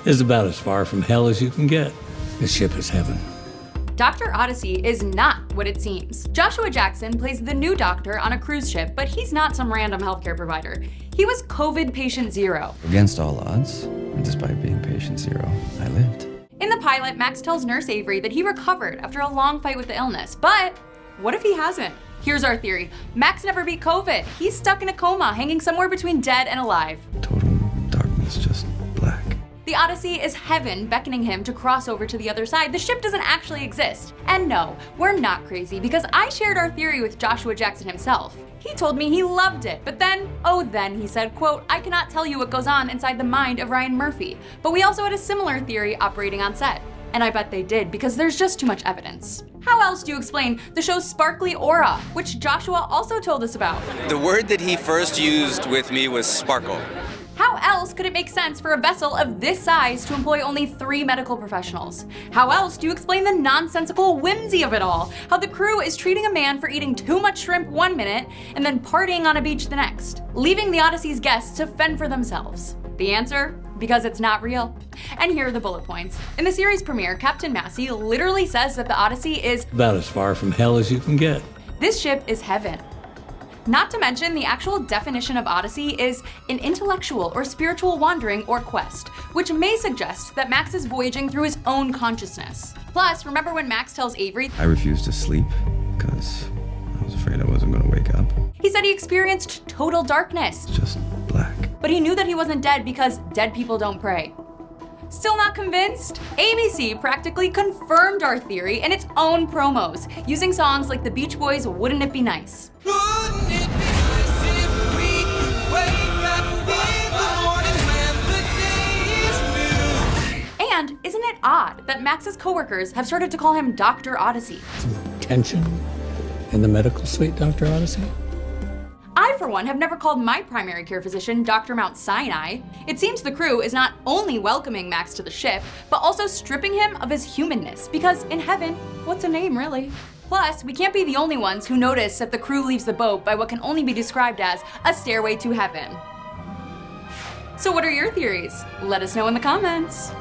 It's about as far from hell as you can get. This ship is heaven. Dr. Odyssey is not what it seems. Joshua Jackson plays the new doctor on a cruise ship, but he's not some random healthcare provider. He was COVID patient zero. Against all odds, and despite being patient zero, I lived. In the pilot, Max tells Nurse Avery that he recovered after a long fight with the illness, but what if he hasn't? Here's our theory. Max never beat COVID. He's stuck in a coma, hanging somewhere between dead and alive. Total darkness, just black. The Odyssey is heaven beckoning him to cross over to the other side. The ship doesn't actually exist. And no, we're not crazy, because I shared our theory with Joshua Jackson himself. He told me he loved it, but then he said, quote, "I cannot tell you what goes on inside the mind of Ryan Murphy." But we also had a similar theory operating on set. And I bet they did, because there's just too much evidence. How else do you explain the show's sparkly aura, which Joshua also told us about? The word that he first used with me was sparkle. How else could it make sense for a vessel of this size to employ only 3 medical professionals? How else do you explain the nonsensical whimsy of it all? How the crew is treating a man for eating too much shrimp one minute and then partying on a beach the next, leaving the Odyssey's guests to fend for themselves? The answer? Because it's not real. And here are the bullet points. In the series premiere, Captain Massey literally says that the Odyssey is about as far from hell as you can get. This ship is heaven. Not to mention, the actual definition of Odyssey is an intellectual or spiritual wandering or quest, which may suggest that Max is voyaging through his own consciousness. Plus, remember when Max tells Avery I refused to sleep because I was afraid I wasn't going to wake up. He said he experienced total darkness. It's just black. But he knew that he wasn't dead because dead people don't pray. Still not convinced? ABC practically confirmed our theory in its own promos, using songs like the Beach Boys' Wouldn't It Be Nice? Wouldn't it be nice if we could wake up in the morning when the day is new? And isn't it odd that Max's coworkers have started to call him Dr. Odyssey? Tension in the medical suite, Dr. Odyssey? I, for one, have never called my primary care physician Dr. Mount Sinai. It seems the crew is not only welcoming Max to the ship, but also stripping him of his humanness, because in heaven, what's a name, really? Plus, we can't be the only ones who notice that the crew leaves the boat by what can only be described as a stairway to heaven. So what are your theories? Let us know in the comments.